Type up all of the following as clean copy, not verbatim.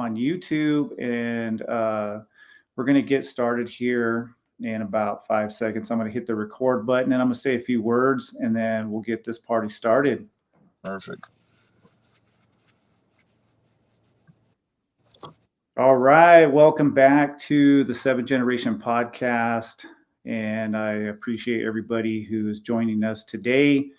on YouTube, and we're going to get started here in about 5 seconds. I'm going to hit the record button, and I'm going to say a few words, and then we'll get this party started. Perfect. All right. Welcome back to the 7th Generation Podcast. And I appreciate everybody who's joining us today.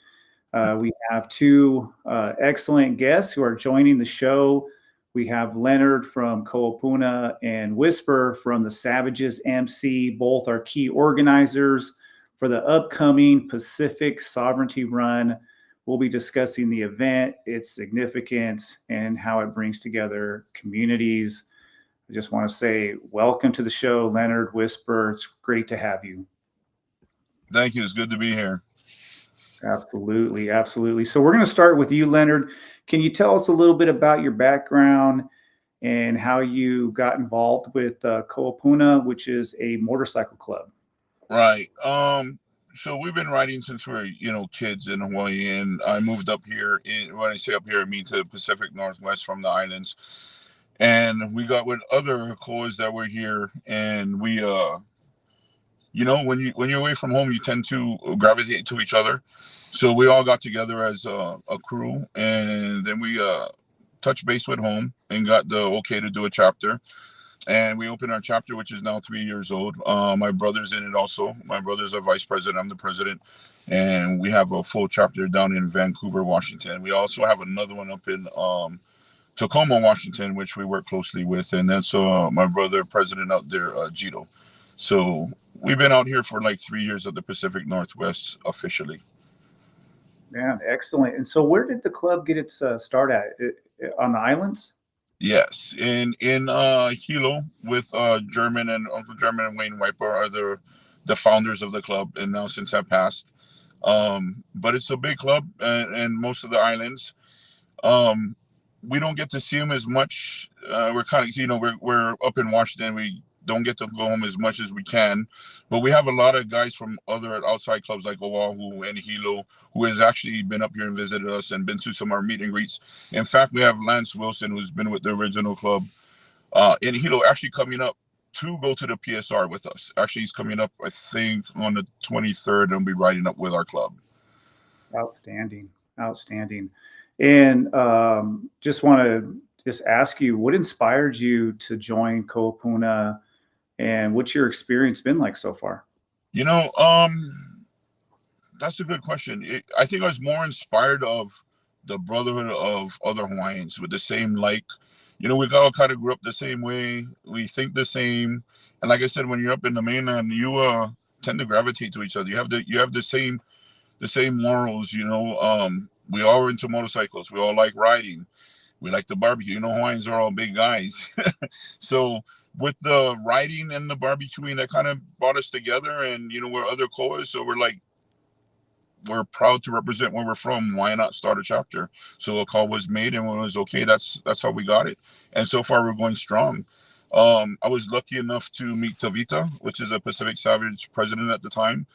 We have two excellent guests who are joining the show. We have Leonard from Koa Puna and Whisper from the Savagez MC. Both are key organizers for the upcoming Pacific Sovereignty Run. We'll be discussing the event, its significance, and how it brings together communities. I just want to say welcome to the show, Leonard, Whisper. It's great to have you. Thank you. It's good to be here. Absolutely. Absolutely. So we're going to start with you, Leonard. Can you tell us a little bit about your background and how you got involved with Koa Puna, which is a motorcycle club? Right. So we've been riding since we were, kids in Hawaii, and I moved up here. When I say up here, I mean to the Pacific Northwest from the islands. And we got with other Koas that were here, and we, when you're away from home, you tend to gravitate to each other. So we all got together as a crew, and then we touched base with home and got the okay to do a chapter. And we opened our chapter, which is now 3 years old. My brother's in it also. My brother's a vice president. I'm the president. And we have a full chapter down in Vancouver, Washington. We also have another one up in Tacoma, Washington, which we work closely with. And that's my brother, president out there, Gito. So we've been out here for like 3 years at the Pacific Northwest officially. Man, excellent. And so where did the club get its start at? On the islands? Yes, in Hilo with German and Uncle German and Wayne Wiper are the founders of the club, and now since I passed. But it's a big club, and most of the islands. We don't get to see them as much. We're kind of, we're up in Washington. We don't get to go home as much as we can, but we have a lot of guys from other outside clubs like Oahu and Hilo who has actually been up here and visited us and been to some of our meet and greets. In fact, we have Lance Wilson, who's been with the original club in Hilo, actually coming up to go to the PSR with us. Actually, he's coming up, I think, on the 23rd, and be riding up with our club. Outstanding. And just want to ask you, what inspired you to join Koa Puna, and what's your experience been like so far? That's a good question. I think I was more inspired of the brotherhood of other Hawaiians with the same, we all kind of grew up the same way. We think the same. And like I said, when you're up in the mainland, you tend to gravitate to each other. You have the same morals, we all are into motorcycles. We all like riding. We like the barbecue. Hawaiians are all big guys. So with the riding and the barbecuing, that kind of brought us together. And, we're other Koas. So we're proud to represent where we're from. Why not start a chapter? So a call was made, and when it was okay, that's how we got it. And so far we're going strong. I was lucky enough to meet Tavita, which is a Pacific Savage president at the time.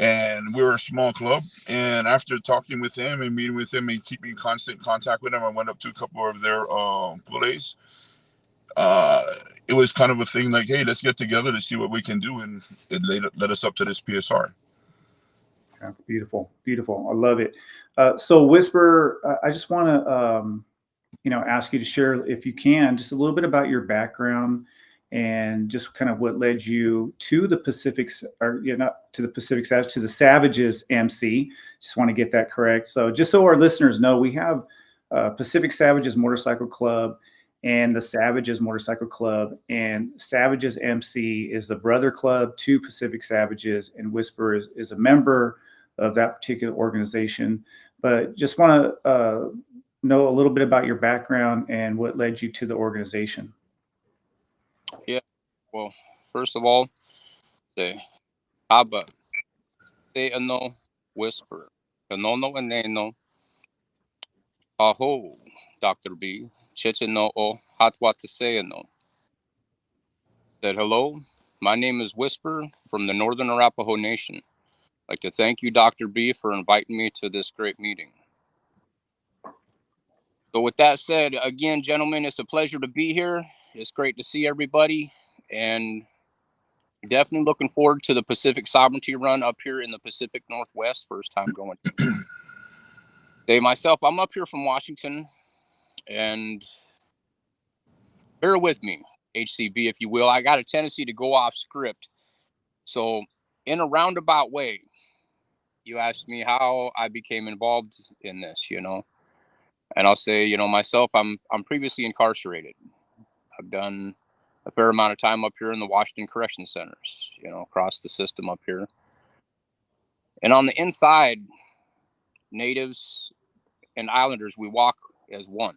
And we were a small club. And after talking with him and meeting with him and keeping constant contact with him, I went up to a couple of their pules. It was kind of a thing like, hey, let's get together to see what we can do. And it led us up to this PSR. Yeah, beautiful. I love it. So Whisper, I just want to, ask you to share, if you can, just a little bit about your background and just kind of what led you to the Pacific, or not to the Pacific Savage, to the Savagez MC. Just want to get that correct. So just so our listeners know, we have Pacific Savagez Motorcycle Club and the Savagez Motorcycle Club, and Savagez MC is the brother club to Pacific Savagez, and Whisper is a member of that particular organization. But just want to know a little bit about your background and what led you to the organization. Yeah, well, first of all, say Abba, say ano, Whisper, anono aneno, aho, Dr. B, chichino o hatwataseyano. Said hello, my name is Whisper from the Northern Arapaho Nation. I'd like to thank you, Dr. B, for inviting me to this great meeting. So with that said, again, gentlemen, it's a pleasure to be here. It's great to see everybody, and definitely looking forward to the Pacific Sovereignty Run up here in the Pacific Northwest. First time going. Say myself, I'm up here from Washington, and bear with me, HCB, if you will. I got a tendency to go off script. So in a roundabout way, you asked me how I became involved in this, you know, and I'll say, you know, myself, I'm previously incarcerated. I've done a fair amount of time up here in the Washington Correction Centers, you know, across the system up here. And on the inside, natives and islanders, we walk as one.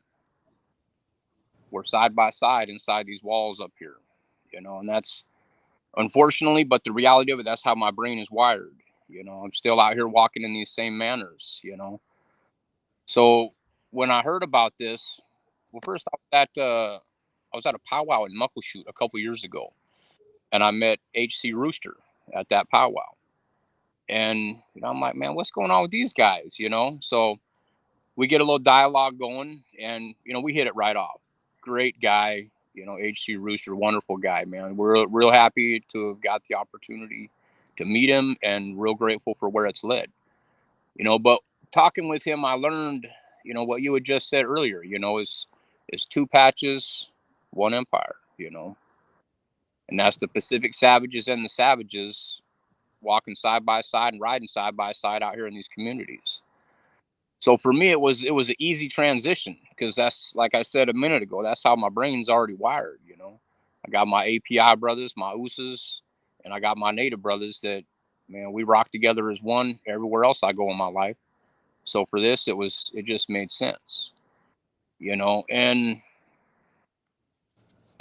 We're side by side inside these walls up here, you know, and that's unfortunately, but the reality of it, that's how my brain is wired. You know, I'm still out here walking in these same manners, you know. So when I heard about this, well, first I was at a powwow in Muckleshoot a couple years ago, and I met HC Rooster at that powwow. And you know, I'm like, man, what's going on with these guys? You know, so we get a little dialogue going, and you know, we hit it right off. Great guy, you know, HC Rooster, wonderful guy, man. We're real happy to have got the opportunity to meet him, and real grateful for where it's led. You know, but talking with him, I learned, you know, what you had just said earlier. You know, is two patches, one empire. You know, and that's the Pacific Savages and the Savages walking side by side and riding side by side out here in these communities. So for me, it was an easy transition, because that's, like I said a minute ago, that's how my brain's already wired. You know, I got my API brothers, my USAs, and I got my native brothers that, man, we rock together as one everywhere else I go in my life. So for this, it just made sense, you know. And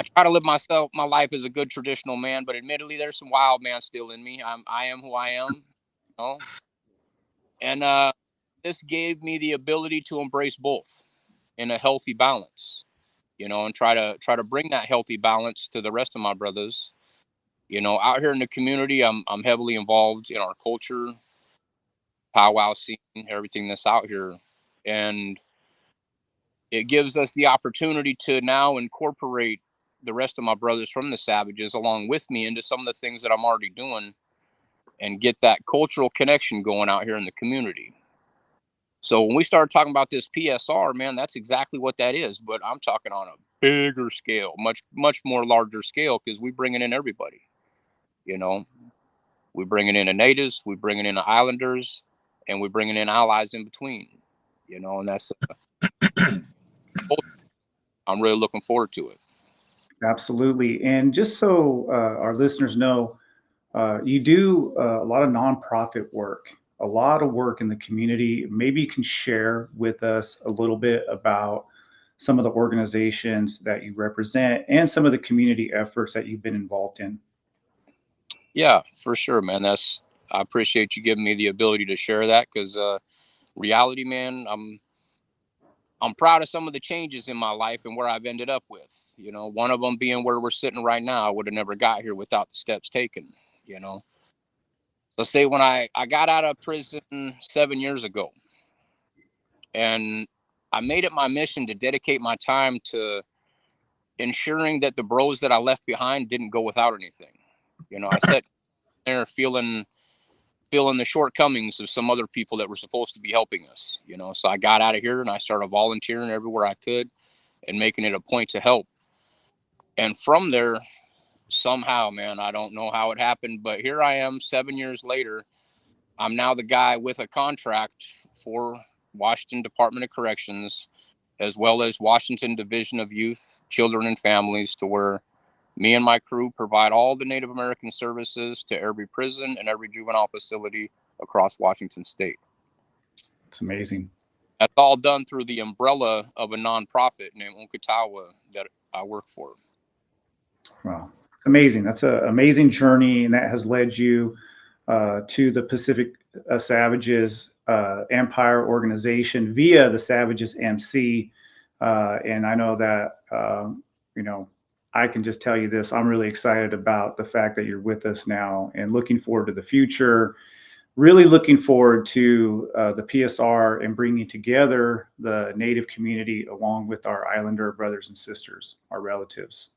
I try to live my life as a good traditional man, but admittedly, there's some wild man still in me. I am who I am, you know. And this gave me the ability to embrace both in a healthy balance, you know, and try to bring that healthy balance to the rest of my brothers. You know, out here in the community, I'm heavily involved in our culture, powwow scene, everything that's out here, and it gives us the opportunity to now incorporate the rest of my brothers from the Savages along with me into some of the things that I'm already doing, and get that cultural connection going out here in the community. So when we started talking about this PSR, man, that's exactly what that is. But I'm talking on a bigger scale, much more larger scale, because we bringing in everybody. You know, we bringing in the natives, we bringing in the islanders, and we bringing in allies in between. You know, and that's I'm really looking forward to it. Absolutely. And just so our listeners know, you do a lot of nonprofit work, a lot of work in the community. Maybe you can share with us a little bit about some of the organizations that you represent and some of the community efforts that you've been involved in. Yeah, for sure, man. I appreciate you giving me the ability to share that, because reality, man, I'm proud of some of the changes in my life and where I've ended up with. You know, one of them being where we're sitting right now. I would have never got here without the steps taken, you know. So say when I got out of prison 7 years ago, and I made it my mission to dedicate my time to ensuring that the bros that I left behind didn't go without anything. You know, I sat there feeling the shortcomings of some other people that were supposed to be helping us, you know. So I got out of here and I started volunteering everywhere I could and making it a point to help. And from there, somehow, man, I don't know how it happened, but here I am 7 years later. I'm now the guy with a contract for Washington Department of Corrections, as well as Washington Division of Youth, Children and Families, to where me and my crew provide all the Native American services to every prison and every juvenile facility across Washington state. It's amazing. That's all done through the umbrella of a nonprofit named Unkatawa that I work for. Wow. It's amazing. That's an amazing journey, and that has led you to the Pacific Savages Empire organization via the Savagez MC. And I know that, you know, I can just tell you this. I'm really excited about the fact that you're with us now and looking forward to the future. really looking forward to the PSR and bringing together the Native community along with our Islander brothers and sisters, our relatives.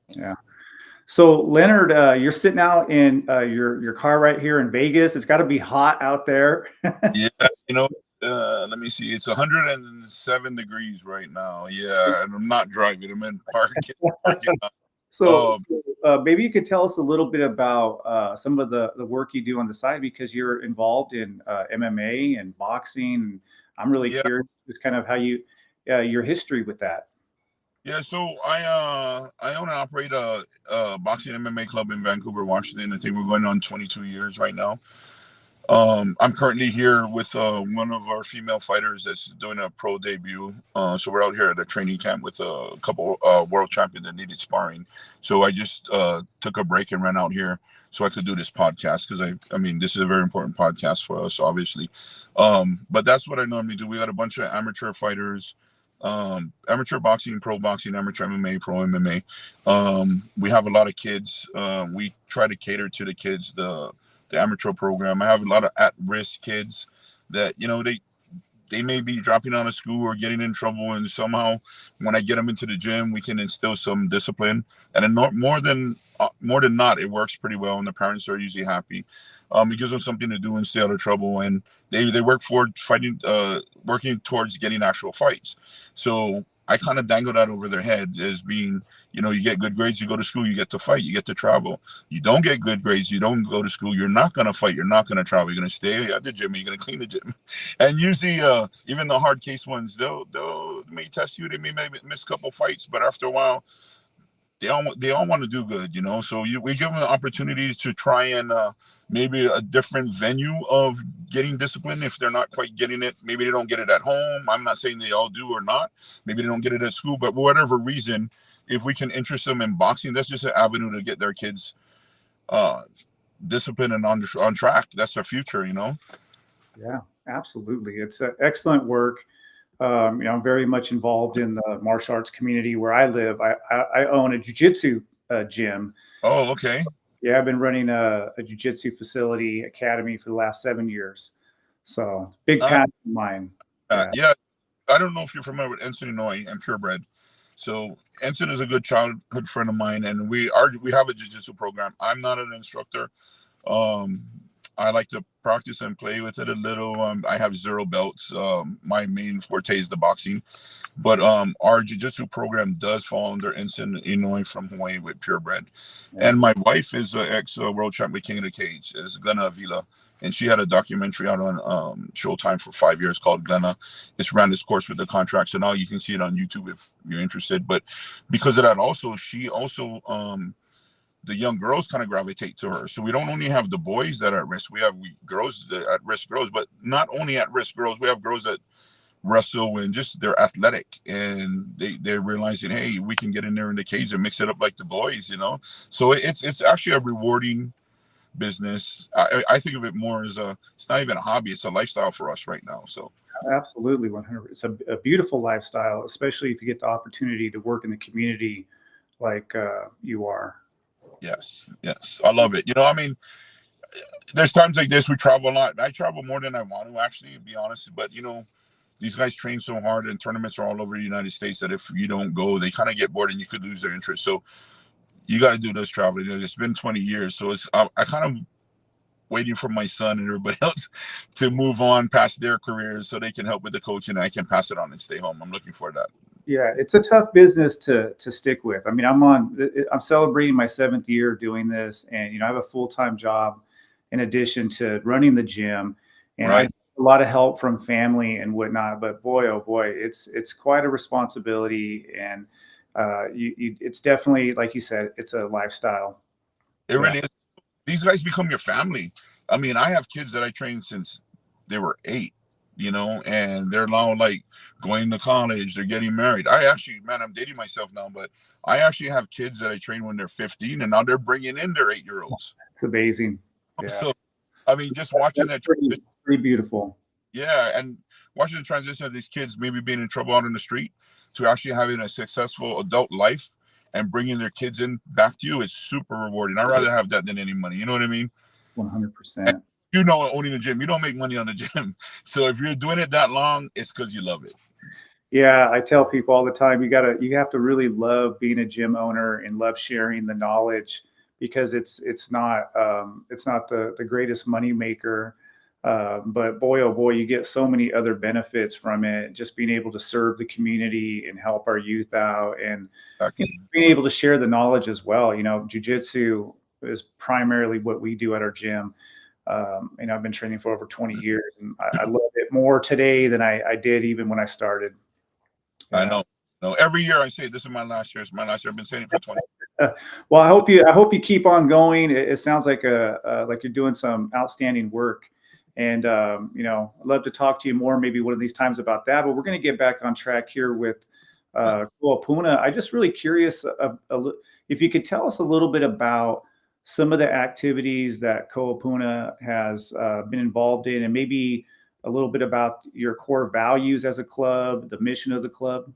Yeah. So Leonard, you're sitting out in your car right here in Vegas. It's got to be hot out there. Yeah, let me see. It's 107 degrees right now. Yeah, and I'm not driving. I'm in parking lot. So maybe you could tell us a little bit about some of the work you do on the side, because you're involved in MMA and boxing. I'm really curious, just kind of how your history with that. Yeah, so I own and operate a boxing MMA club in Vancouver, Washington. I think we're going on 22 years right now. I'm currently here with one of our female fighters that's doing a pro debut. So we're out here at a training camp with a couple world champions that needed sparring. So I just took a break and ran out here so I could do this podcast, because I mean, this is a very important podcast for us, obviously. But that's what I normally do. We got a bunch of amateur fighters, amateur boxing, pro boxing, amateur MMA, pro MMA. We have a lot of kids. We try to cater to the kids, the amateur program. I have a lot of at-risk kids that, they may be dropping out of school or getting in trouble, and somehow when I get them into the gym, we can instill some discipline. And more than not, it works pretty well, and the parents are usually happy. It gives them something to do and stay out of trouble, and they work for working towards getting actual fights. So I kind of dangle that over their head as being, you get good grades, you go to school, you get to fight, you get to travel. You don't get good grades, you don't go to school, you're not going to fight, you're not going to travel, you're going to stay at the gym, you're going to clean the gym. And usually, even the hard case ones, they may test you, they may miss a couple fights, but after a while, they all want to do good, So we give them the opportunity to try and maybe a different venue of getting discipline if they're not quite getting it. Maybe they don't get it at home. I'm not saying they all do or not. Maybe they don't get it at school, but for whatever reason, if we can interest them in boxing, that's just an avenue to get their kids disciplined and on track. That's their future, Yeah, absolutely. It's excellent work. I'm very much involved in the martial arts community where I live. I own a jiu-jitsu gym. Oh, okay. Yeah, I've been running a jiu-jitsu facility academy for the last 7 years. So big passion of mine. Yeah. I don't know if you're familiar with Ensign Illinois and Purebred. So Ensign is a good childhood friend of mine, and we have a jiu-jitsu program. I'm not an instructor. I like to practice and play with it a little. I have 0 belts. My main forte is the boxing, but our jiu-jitsu program does fall under Ensign Illinois from Hawaii with Purebred. Yeah. And my wife is an ex-world champion King of the Cage, is Glenna Avila, and she had a documentary out on Showtime for 5 years called Glenna. It's ran its course with the contract, so now you can see it on YouTube if you're interested. But because of that, she also the young girls kind of gravitate to her. So we don't only have the boys that are at risk. We have girls, at-risk girls, but not only at-risk girls. We have girls that wrestle and just they're athletic, and they're realizing, hey, we can get in there in the cage and mix it up like the boys, So it's actually a rewarding business. I think of it more as it's not even a hobby, it's a lifestyle for us right now. So absolutely, 100%. It's a beautiful lifestyle, especially if you get the opportunity to work in the community like you are. Yes, I love it. I mean, there's times like this we travel a lot. I travel more than I want to, actually, to be honest. But these guys train so hard, and tournaments are all over the United States, that if you don't go, they kind of get bored and you could lose their interest. So you got to do this traveling. It's been 20 years, so I kind of waiting for my son and everybody else to move on past their careers so they can help with the coaching, and I can pass it on and stay home. I'm looking for that. Yeah, it's a tough business to stick with. I mean, I'm celebrating my 7th year doing this, and I have a full-time job in addition to running the gym, and I have a lot of help from family and whatnot. But boy, oh boy, it's quite a responsibility, and it's definitely, like you said, it's a lifestyle. It really is. These guys become your family. I mean, I have kids that I trained since they were 8. And they're now like going to college, they're getting married. I'm dating myself now, but I actually have kids that I train when they're 15, and now they're bringing in their 8-year-olds. It's amazing. Yeah. So, I mean, just watching that. Pretty beautiful. Yeah. And watching the transition of these kids maybe being in trouble out in the street to actually having a successful adult life and bringing their kids in back to you is super rewarding. I'd rather have that than any money. You know what I mean? 100%. you know, owning a gym, you don't make money on the gym. So if you're doing it that long, it's because you love it. Yeah, I tell people all the time, you have to really love being a gym owner and love sharing the knowledge, because it's not the greatest money maker. But boy, oh boy, you get so many other benefits from it. Just being able to serve the community and help our youth out, and being able to share the knowledge as well. You know, jiu-jitsu is primarily what we do at our gym. And I've been training for over 20 years, and I love it more today than I did even when I started. I know. No, every year I say this is my last year. It's my last year. I've been saying it for 20. Well, I hope you keep on going. It sounds like like you're doing some outstanding work, and you know, I'd love to talk to you more maybe one of these times about that. But we're going to get back on track here with Koa Puna. I'm just really curious if you could tell us a little bit about some of the activities that Koa Puna has been involved in, and maybe a little bit about your core values as a club, the mission of the club.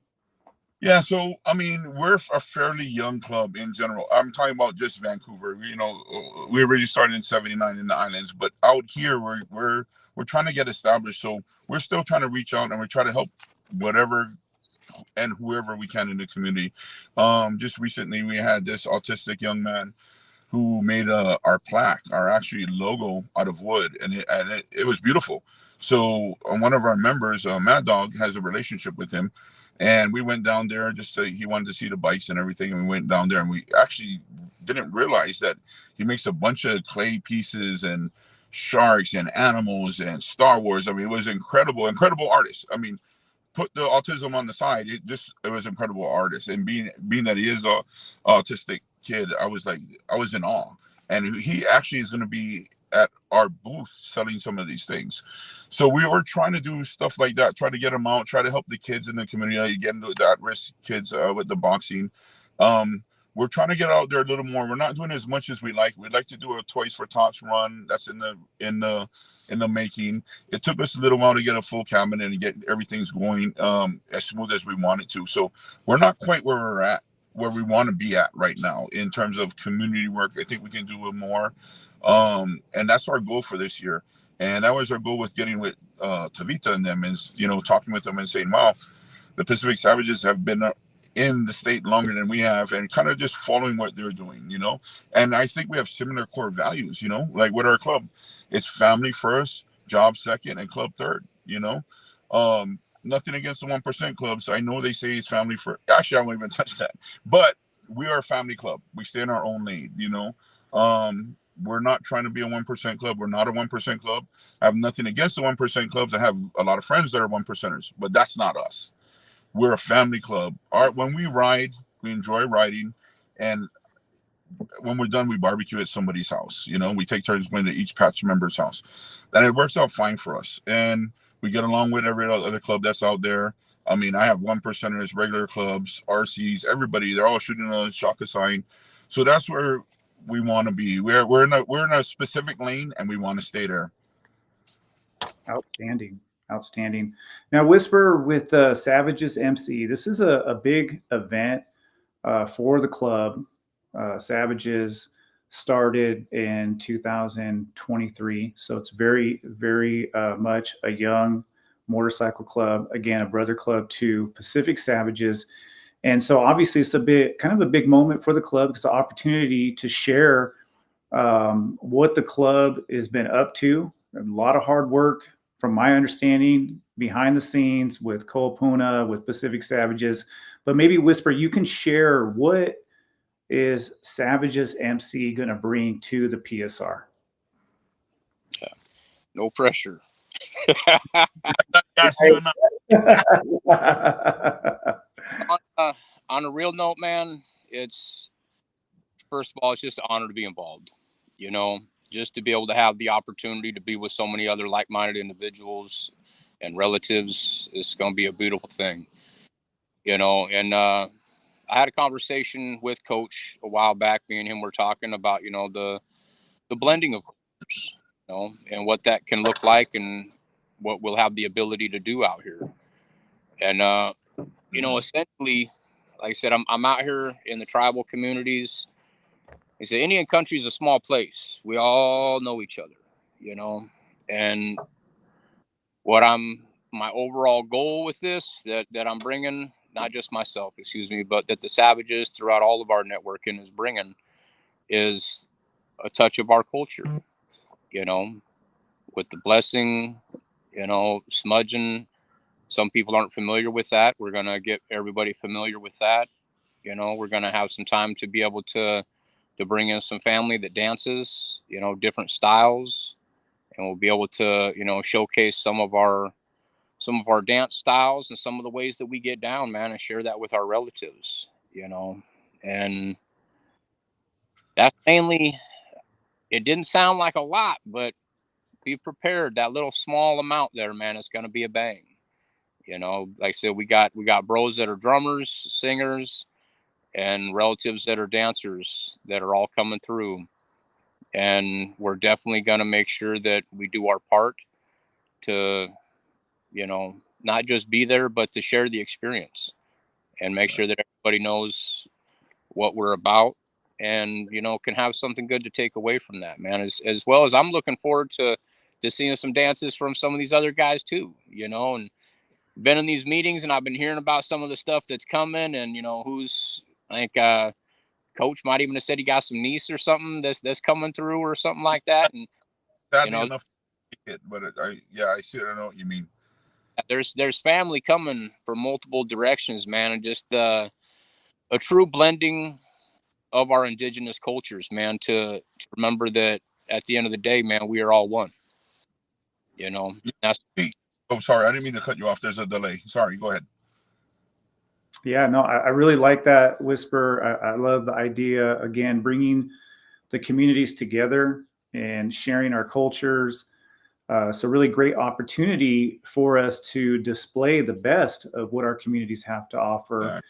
Yeah, so I mean, we're a fairly young club in general. I'm talking about just Vancouver. You know, we already started in '79 in the islands, but out here we're trying to get established. So we're still trying to reach out, and we're trying to help whatever and whoever we can in the community. Just recently, we had this autistic young man who made our plaque, our actually logo, out of wood, and it was beautiful. So one of our members, Mad Dog, has a relationship with him, and we went down there just to, he wanted to see the bikes and everything, and we went down there, and we actually didn't realize that he makes a bunch of clay pieces and sharks and animals and Star Wars. I mean, it was incredible artist. I mean, put the autism on the side, it was incredible artist, and being that he is a autistic kid, I was in awe. And he actually is going to be at our booth selling some of these things. So we were trying to do stuff like that, try to get them out, try to help the kids in the community, again, the at-risk kids with the boxing. We're trying to get out there a little more. We're not doing as much as we like. We'd like to do a Toys for Tots run. That's in the making. It took us a little while to get a full cabinet and get everything's going as smooth as we wanted to. So we're not quite where we want to be at right now in terms of community work. I think we can do a more, and that's our goal for this year. And that was our goal with getting with Tavita and them, is, you know, talking with them and saying, wow, the Pacific Savages have been in the state longer than we have, and kind of just following what they're doing, you know. And I think we have similar core values, you know, like with our club, it's family first, job second, and club third, you know. Nothing against the 1% clubs. I know they say it's family first. Actually, I won't even touch that. But we are a family club. We stay in our own lane, you know. We're not trying to be a 1% club. We're not a 1% club. I have nothing against the 1% clubs. I have a lot of friends that are 1%ers, but that's not us. We're a family club. When we ride, we enjoy riding, and when we're done, we barbecue at somebody's house. You know, we take turns going to each patch member's house, and it works out fine for us. And we get along with every other club that's out there. I mean, I have 1%ers, regular clubs, RCs, everybody. They're all shooting a shaka sign. So that's where we want to be. We're in a specific lane, and we want to stay there. Outstanding. Now, Whisper, with Savagez MC, this is a big event for the club. Savagez started in 2023, so it's very, very much a young motorcycle club. Again, a brother club to Pacific Savages, and so obviously it's a big moment for the club. It's an opportunity to share what the club has been up to. A lot of hard work, from my understanding, behind the scenes with Koa Puna, with Pacific Savages. But maybe, Whisper, you can share what is Savagez MC going to bring to the PSR? Yeah. No pressure. Yes, you know. On a real note, man, it's, first of all, it's just an honor to be involved. You know, just to be able to have the opportunity to be with so many other like-minded individuals and relatives is going to be a beautiful thing. You know, and I had a conversation with Coach a while back. Me and him were talking about, you know, the blending of cultures, you know, and what that can look like and what we'll have the ability to do out here. And you know, essentially, like I said, I'm out here in the tribal communities. He said, Indian country is a small place. We all know each other. you know, and my overall goal with this that I'm bringing, not just myself, excuse me, but that the Savages throughout all of our networking is bringing, is a touch of our culture, you know, with the blessing, you know, smudging. Some people aren't familiar with that. We're going to get everybody familiar with that. You know, we're going to have some time to be able to bring in some family that dances, you know, different styles, and we'll be able to, you know, showcase some of our dance styles and some of the ways that we get down, man, and share that with our relatives, you know. And that's mainly, it didn't sound like a lot, but be prepared. That little small amount there, man, it's going to be a bang. You know, like I said, we got bros that are drummers, singers, and relatives that are dancers that are all coming through. And we're definitely going to make sure that we do our part to, you know, not just be there, but to share the experience and make sure that everybody knows what we're about and, you know, can have something good to take away from that, man. As well as I'm looking forward to seeing some dances from some of these other guys too, you know, and been in these meetings and I've been hearing about some of the stuff that's coming, and, you know, I think coach might even have said he got some niece or something that's coming through or something like that. And, Sadly you know, enough, but I see. I know what you mean. there's family coming from multiple directions, man. And just a true blending of our indigenous cultures, man, to remember that at the end of the day, man, we are all one, you know. That's Oh, sorry, I didn't mean to cut you off. There's a delay. Sorry, go ahead. Yeah, no, I really like that, Whisper. I love the idea, again, bringing the communities together and sharing our cultures. So really great opportunity for us to display the best of what our communities have to offer.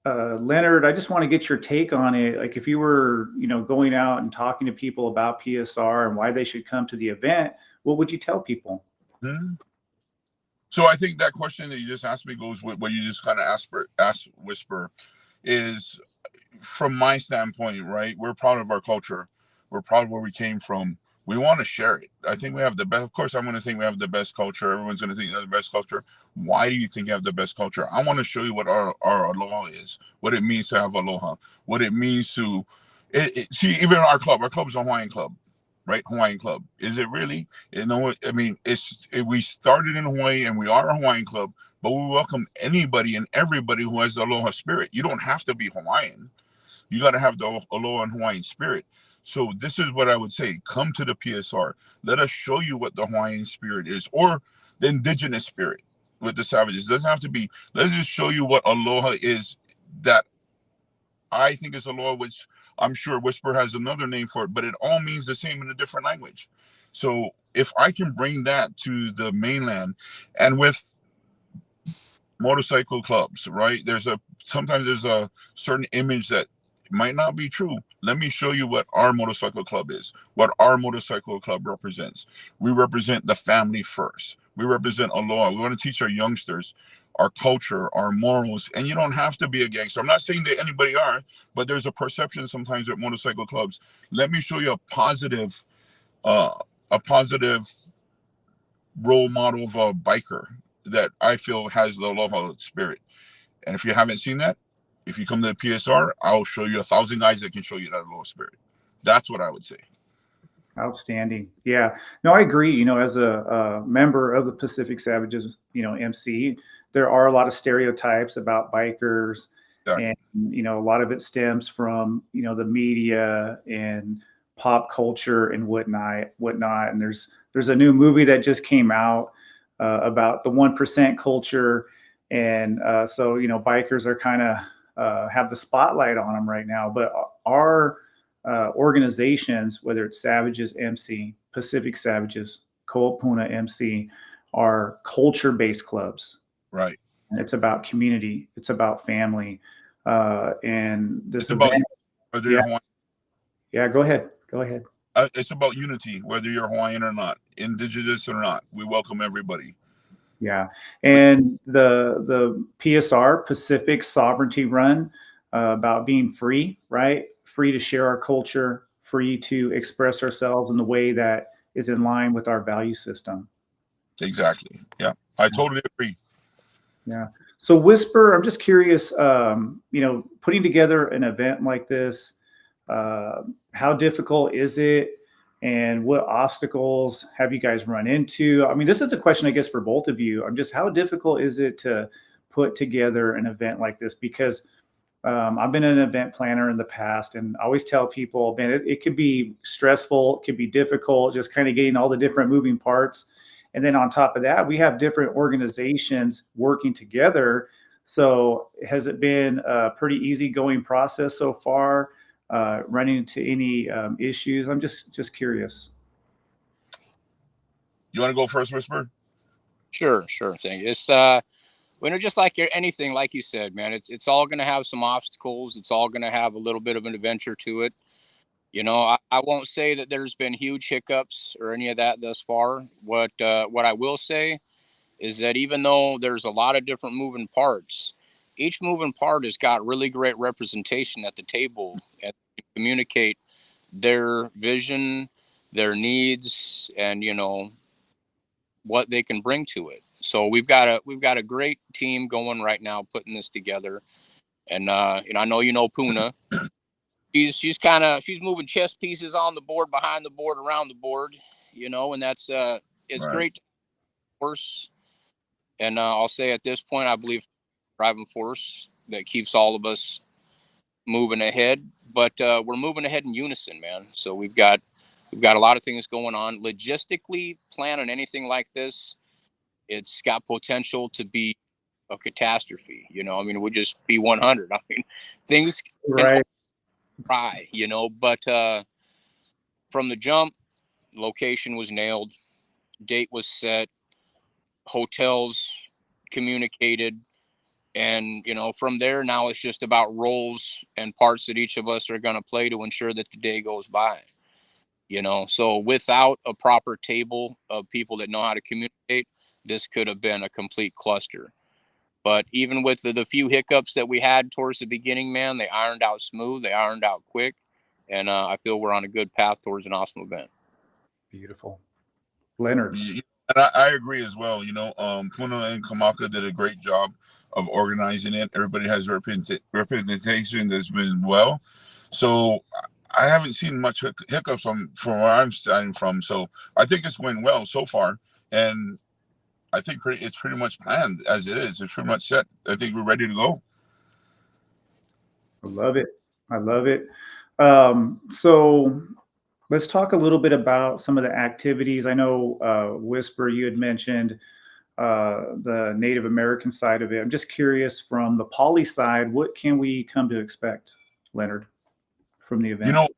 Leonard, I just want to get your take on it. Like, if you were, you know, going out and talking to people about PSR and why they should come to the event, what would you tell people? So I think that question that you just asked me goes with what you just kind of asked Whisper, is from my standpoint, right? We're proud of our culture. We're proud of where we came from. We want to share it. I think we have the best. Of course, I'm going to think we have the best culture. Everyone's going to think they have the best culture. Why do you think you have the best culture? I want to show you what our aloha is, what it means to have aloha, what it means to see, even our club's a Hawaiian club, right? Hawaiian club. Is it really? You know, I mean, we started in Hawaii and we are a Hawaiian club, but we welcome anybody and everybody who has the aloha spirit. You don't have to be Hawaiian. You got to have the aloha and Hawaiian spirit. So this is what I would say. Come to the PSR. Let us show you what the Hawaiian spirit is, or the indigenous spirit with the Savages. It doesn't have to be. Let's just show you what aloha is, that I think is aloha, which I'm sure Whisper has another name for it, but it all means the same in a different language. So if I can bring that to the mainland, and with motorcycle clubs, right? Sometimes there's a certain image that might not be true. Let me show you what our motorcycle club is, what our motorcycle club represents. We represent the family first. We represent aloha. We want to teach our youngsters our culture, our morals, and you don't have to be a gangster. I'm not saying that anybody are, but there's a perception sometimes with motorcycle clubs. Let me show you a positive role model of a biker that I feel has the aloha spirit. And if you haven't seen that, if you come to the PSR, I'll show you 1,000 guys that can show you that aloha spirit. That's what I would say. Outstanding. Yeah, no, I agree. You know, as a member of the Pacific Savages, you know, MC, there are a lot of stereotypes about bikers. Exactly. And, you know, a lot of it stems from, you know, the media and pop culture and whatnot. And there's a new movie that just came out about the 1% culture. And so, you know, bikers are kind of have the spotlight on them right now. But our organizations, whether it's Savagez MC, Pacific Savages, Koa Puna MC, are culture-based clubs. Right. And it's about community. It's about family. And this it's about event, whether you're Hawaiian. Yeah, go ahead. Go ahead. It's about unity, whether you're Hawaiian or not, indigenous or not. We welcome everybody. Yeah, and the PSR, Pacific Sovereignty Run, about being free, right? Free to share our culture, free to express ourselves in the way that is in line with our value system. Exactly. Yeah, I totally agree. Yeah. So Whisper, I'm just curious, putting together an event like this, how difficult is it? And what obstacles have you guys run into? I mean, this is a question, I guess, for both of you. I'm just, how difficult is it to put together an event like this? Because I've been an event planner in the past, and I always tell people, man, it could be stressful, it could be difficult, just kind of getting all the different moving parts. And then on top of that, we have different organizations working together. So has it been a pretty easygoing process so far? Running into any issues? I'm just curious. You want to go first, Whisper? Sure thing. It's when it's just like anything, like you said, man, it's all going to have some obstacles. It's all going to have a little bit of an adventure to it. I won't say that there's been huge hiccups or any of that thus far. What I will say is that even though there's a lot of different moving parts, each moving part has got really great representation at the table and communicate their vision, their needs, and what they can bring to it. So we've got a great team going right now putting this together. And I know Puna. She's moving chess pieces on the board, behind the board, around the board, and that's it's Right. great force. And I'll say at this point, I believe driving force that keeps all of us moving ahead. But we're moving ahead in unison, man. So we've got a lot of things going on. Logistically, planning anything like this, it's got potential to be a catastrophe. I mean, it would just be 100. I mean, things can Right. try, but from the jump, location was nailed, date was set, hotels communicated, and from there now it's just about roles and parts that each of us are going to play to ensure that the day goes by. So without a proper table of people that know how to communicate, this could have been a complete cluster. But even with the few hiccups that we had towards the beginning, man, they ironed out smooth, they ironed out quick, and I feel we're on a good path towards an awesome event. Beautiful. Leonard. Yeah, and I agree as well. Puna and Kamaka did a great job of organizing it. Everybody has representation that's been well. So I haven't seen much hiccups from where I'm standing from. So I think it's going well so far. And I think it's pretty much planned as it is. It's pretty much set. I think we're ready to go. I love it. I love it. So let's talk a little bit about some of the activities. I know, Whisper, you had mentioned the Native American side of it. I'm just curious, from the poly side, what can we come to expect, Leonard, from the event?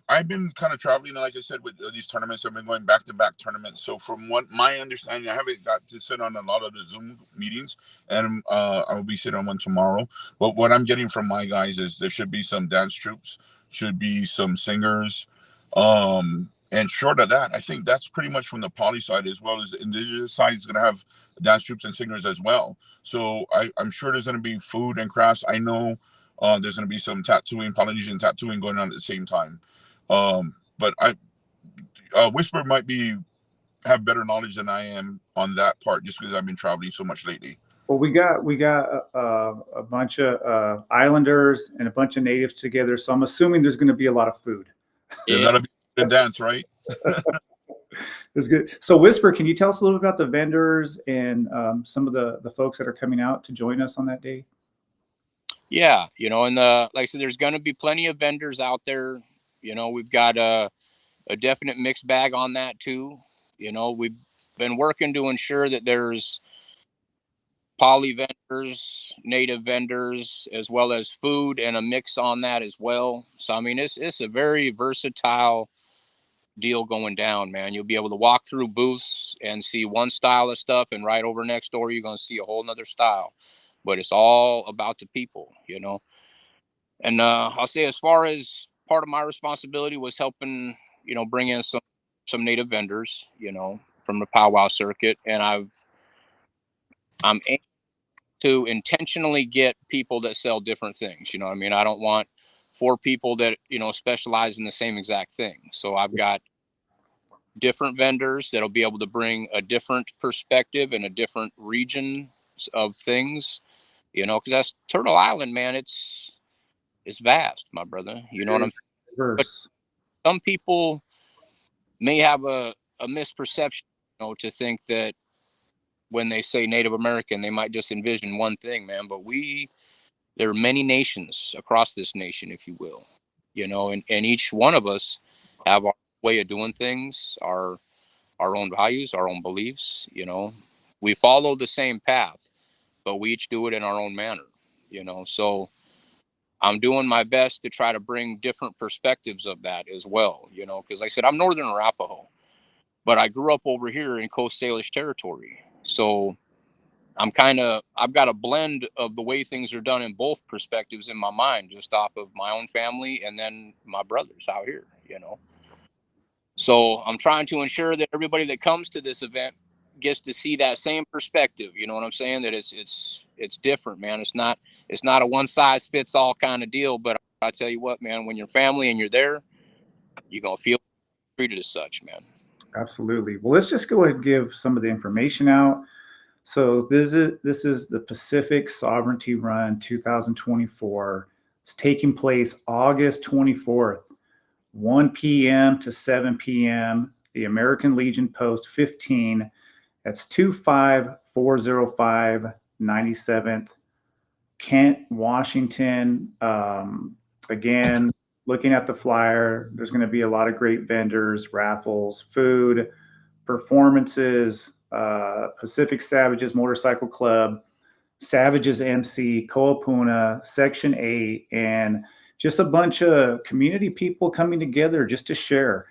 I've been kind of traveling, like I said, with these tournaments. I've been going back to back tournaments. So from what my understanding, I haven't got to sit on a lot of the Zoom meetings, and I will be sitting on one tomorrow. But what I'm getting from my guys is there should be some dance troops, should be some singers, and short of that, I think that's pretty much from the poly side, as well as the indigenous side is going to have dance troops and singers as well. So I'm sure there's going to be food and crafts. I know there's going to be some tattooing, Polynesian tattooing going on at the same time. But Whisper might have better knowledge than I am on that part, just because I've been traveling so much lately. Well, we got a bunch of islanders and a bunch of natives together, so I'm assuming there's going to be a lot of food. There's got to be a dance, right? That's good. So, Whisper, can you tell us a little bit about the vendors and some of the folks that are coming out to join us on that day? Yeah, and like I said, there's going to be plenty of vendors out there. We've got a definite mixed bag on that too. We've been working to ensure that there's poly vendors, native vendors, as well as food, and a mix on that as well. So I mean, it's a very versatile deal going down, man. You'll be able to walk through booths and see one style of stuff, and right over next door you're going to see a whole nother style. But it's all about the people. And I'll say, as far as part of my responsibility was helping, bring in some native vendors, from the powwow circuit, and I'm aiming to intentionally get people that sell different things. I mean, I don't want for people that, you know, specialize in the same exact thing. So I've got different vendors that'll be able to bring a different perspective and a different region of things, you know, because that's Turtle Island, man. It's vast, my brother. You know what I'm saying? But some people may have a misperception, you know, to think that when they say Native American, they might just envision one thing, man. But there are many nations across this nation, if you will, you know, and each one of us have our way of doing things, our own values, our own beliefs, you know. We follow the same path, but we each do it in our own manner, you know. So I'm doing my best to try to bring different perspectives of that as well, you know, because like I said, I'm Northern Arapaho, but I grew up over here in Coast Salish territory. So I've got a blend of the way things are done in both perspectives in my mind, just off of my own family and then my brothers out here, you know. So I'm trying to ensure that everybody that comes to this event gets to see that same perspective. You know what I'm saying? That it's different, man. It's not a one size fits all kind of deal. But I tell you what, man, when you're family and you're there, you're gonna feel treated as such, man. Absolutely. Well, let's just go ahead and give some of the information out. So this is the Pacific Sovereignty Run 2024. It's taking place August 24th, 1 p.m. to 7 p.m. The American Legion Post 15. That's 25405 97th, Kent, Washington. Again, looking at the flyer, there's going to be a lot of great vendors, raffles, food, performances, Pacific Savagez Motorcycle Club, Savagez MC, Koa Puna, Section 8, and just a bunch of community people coming together just to share.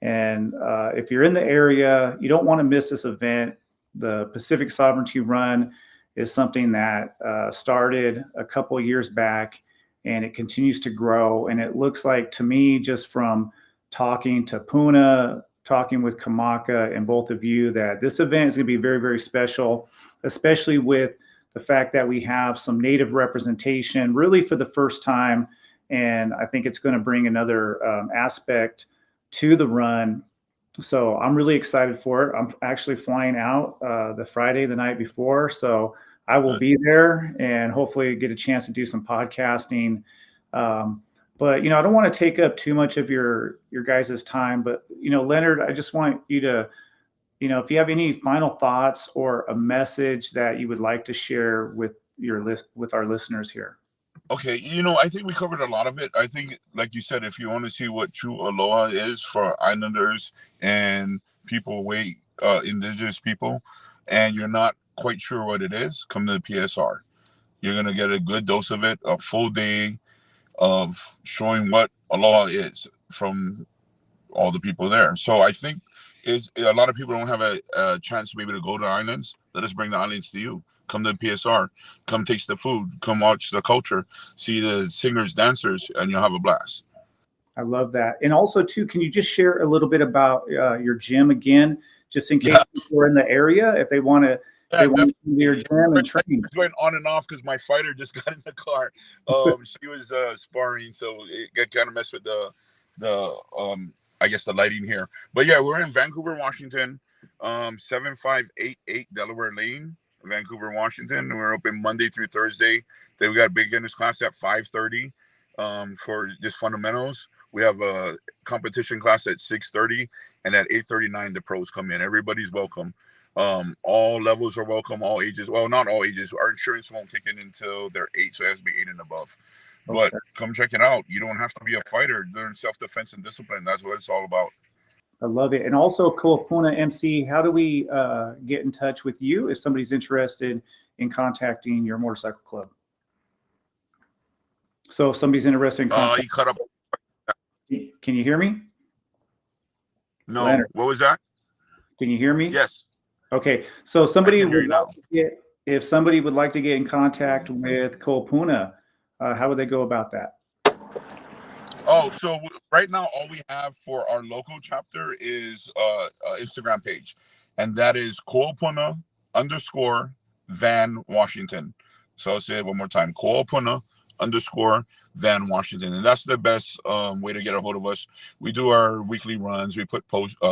And if you're in the area, you don't want to miss this event. The Pacific Sovereignty Run is something that started a couple of years back, and it continues to grow. And it looks like, to me, just from talking to Puna, talking with Kamaka and both of you, that this event is going to be very, very special, especially with the fact that we have some Native representation really for the first time. And I think it's going to bring another aspect to the run. So I'm really excited for it. I'm actually flying out the Friday, the night before. So I will be there and hopefully get a chance to do some podcasting. But, you know, I don't want to take up too much of your guys' time. But, you know, Leonard, I just want you to, you know, if you have any final thoughts or a message that you would like to share with our listeners here. Okay, you know, I think we covered a lot of it. I think, like you said, if you want to see what true aloha is for islanders and people, indigenous people, and you're not quite sure what it is, come to the PSR. You're going to get a good dose of it, a full day of showing what aloha is from all the people there. So I think a lot of people don't have a chance maybe to go to islands. Let us bring the islands to you. Come to the PSR, come taste the food, come watch the culture, see the singers, dancers, and you'll have a blast. I love that. And also, too, can you just share a little bit about your gym again, just in case people are in the area, if they want to come to your gym and train? It's going on and off because my fighter just got in the car. She was sparring, so it kind of messed with the I guess the lighting here. But yeah, we're in Vancouver, Washington, 7588 Delaware Lane. Vancouver, Washington. We're open Monday through Thursday. Then we got a beginners class at 5:30 for just fundamentals. We have a competition class at 6:30, and at 8:39 the pros come in. Everybody's welcome. All levels are welcome, all ages. Well, not all ages. Our insurance won't kick in until they're 8, so it has to be 8 and above. Okay. But come check it out. You don't have to be a fighter. Learn self-defense and discipline. That's what it's all about. I love it. And also, Koa Puna MC, how do we get in touch with you if somebody's interested in contacting your motorcycle club? So if somebody's interested in you cut up. Can you hear me? No. Leonard. What was that? Can you hear me? Yes. Okay. So if somebody would like to get in contact with Koa Puna, how would they go about that? Oh, so right now, all we have for our local chapter is Instagram page, and that is Koa Puna _ Van Washington. So I'll say it one more time: Koa Puna Van Washington, and that's the best way to get a hold of us. We do our weekly runs. We put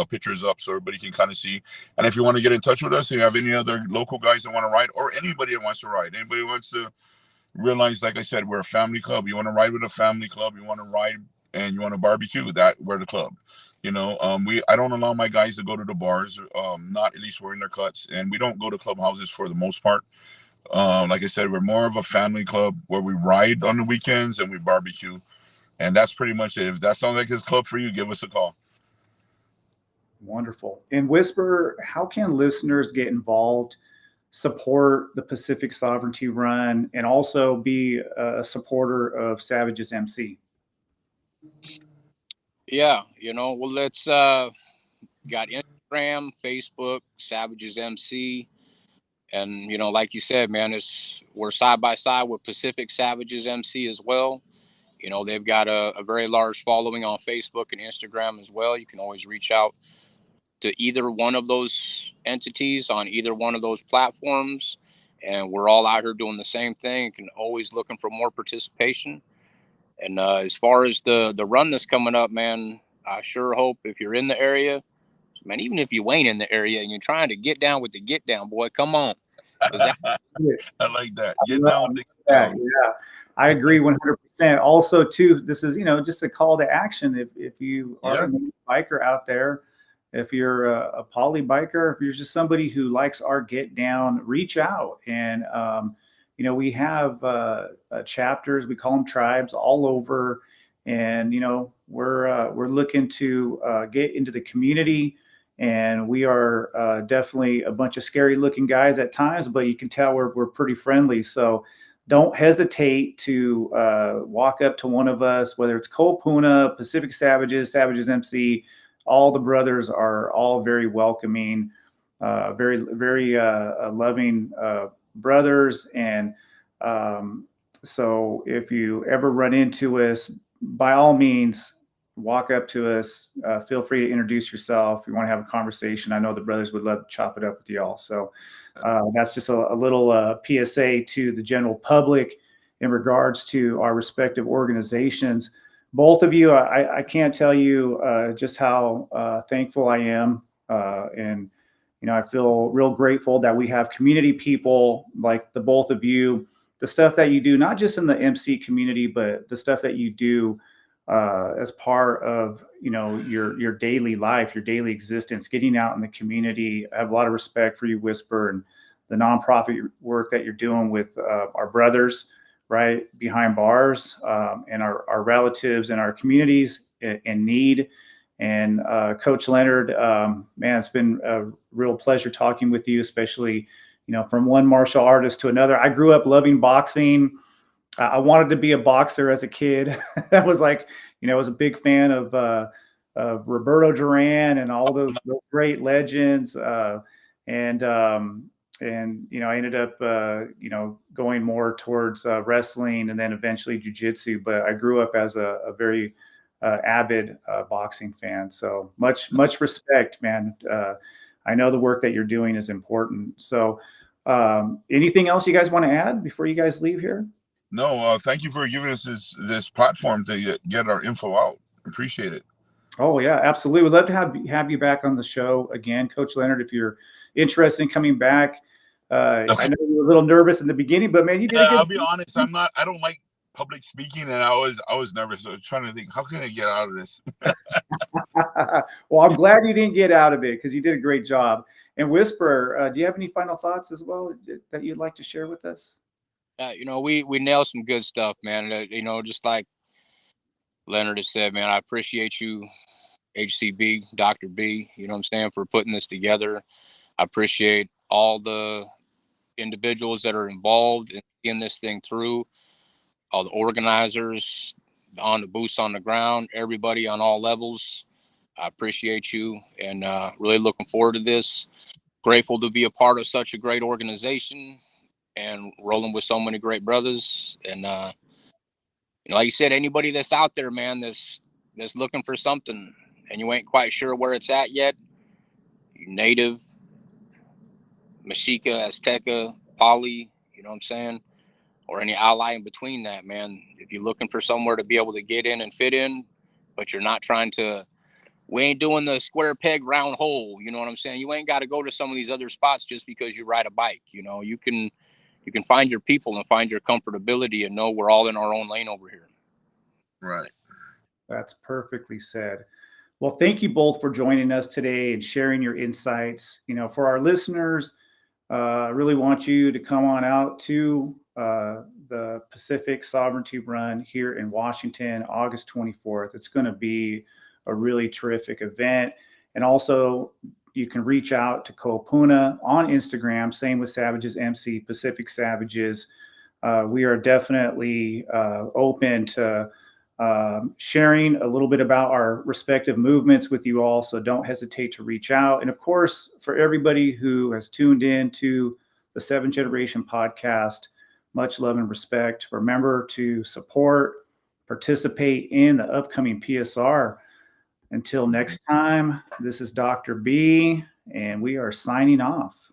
pictures up so everybody can kind of see. And if you want to get in touch with us, if you have any other local guys that want to ride, or anybody that wants to ride, anybody wants to realize, like I said, we're a family club. You want to ride with a family club, you want to ride and you want to barbecue, that we're the club. I don't allow my guys to go to the bars, not at least wearing their cuts, and we don't go to clubhouses for the most part. Like I said, we're more of a family club where we ride on the weekends and we barbecue, and that's pretty much it. If that sounds like his club for you, give us a call. Wonderful. And Whisper, how can listeners get involved, support the Pacific Sovereignty Run, and also be a supporter of Savagez MC? Yeah, well, let's got Instagram, Facebook, Savagez MC. And, like you said, man, we're side by side with Pacific Savagez MC as well. They've got a very large following on Facebook and Instagram as well. You can always reach out to either one of those entities on either one of those platforms. And we're all out here doing the same thing. You can always looking for more participation. And as far as the run that's coming up, man, I sure hope if you're in the area, man, even if you ain't in the area and you're trying to get down with the get down, boy, come on. I like that. Get down with the get down. Yeah, I agree 100%. Also, too, this is, just a call to action. If you are a biker out there, if you're a poly biker, if you're just somebody who likes our get down, reach out. And, we have chapters, we call them tribes, all over. And, we're looking to get into the community. And we are definitely a bunch of scary looking guys at times, but you can tell we're pretty friendly. So don't hesitate to walk up to one of us, whether it's Koa Puna, Pacific Savagez MC. All the brothers are all very welcoming, very, very loving brothers. And so if you ever run into us, by all means, walk up to us. Feel free to introduce yourself. If you want to have a conversation, I know the brothers would love to chop it up with y'all. So that's just a little PSA to the general public in regards to our respective organizations. Both of you, I can't tell you just how thankful I am. And, I feel real grateful that we have community people like the both of you, the stuff that you do, not just in the MC community, but the stuff that you do as part of your daily life, your daily existence, getting out in the community. I have a lot of respect for you, Whisper, and the nonprofit work that you're doing with our brothers right behind bars, and our relatives and our communities in need. And Coach Leonard, man, it's been a real pleasure talking with you, especially from one martial artist to another. I grew up loving boxing. I wanted to be a boxer as a kid. That was like, I was a big fan of Roberto Duran and all those great legends. And I ended up, going more towards wrestling and then eventually jiu-jitsu. But I grew up as a very avid boxing fan. So much respect, man. I know the work that you're doing is important. So anything else you guys want to add before you guys leave here? No, thank you for giving us this platform to get our info out. Appreciate it. Oh yeah, absolutely. We'd love to have you back on the show again, Coach Leonard, if you're interested in coming back. Okay. I know you were a little nervous in the beginning, but man, you did. I'll be honest. I don't like public speaking, and I was nervous. I was trying to think, how can I get out of this? Well, I'm glad you didn't get out of it because you did a great job. And Whisper, do you have any final thoughts as well that you'd like to share with us? We nailed some good stuff, man. Just like Leonard has said, man, I appreciate you, HCB, Dr. B, you know what I'm saying, for putting this together. I appreciate all the individuals that are involved in seeing this thing through, all the organizers, on the boots on the ground, everybody on all levels. I appreciate you and really looking forward to this. Grateful to be a part of such a great organization and rolling with so many great brothers. And like you said, anybody that's out there, man, that's looking for something and you ain't quite sure where it's at yet, Native, Mexica, Azteca, Poly, you know what I'm saying, or any ally in between that, man. If you're looking for somewhere to be able to get in and fit in, but you're not trying to, we ain't doing the square peg round hole. You know what I'm saying? You ain't got to go to some of these other spots just because you ride a bike. You know, you can find your people and find your comfortability and know we're all in our own lane over here. Right. That's perfectly said. Well, thank you both for joining us today and sharing your insights. You know, for our listeners, I really want you to come on out to the Pacific Sovereignty Run here in Washington, August 24th. It's going to be a really terrific event. And also, you can reach out to Koa Puna on Instagram. Same with Savagez MC, Pacific Savagez. We are definitely open to sharing a little bit about our respective movements with you all. So don't hesitate to reach out. And of course, for everybody who has tuned in to the 7th Generation podcast, much love and respect. Remember to support, participate in the upcoming PSR. Until next time, this is Dr. B, and we are signing off.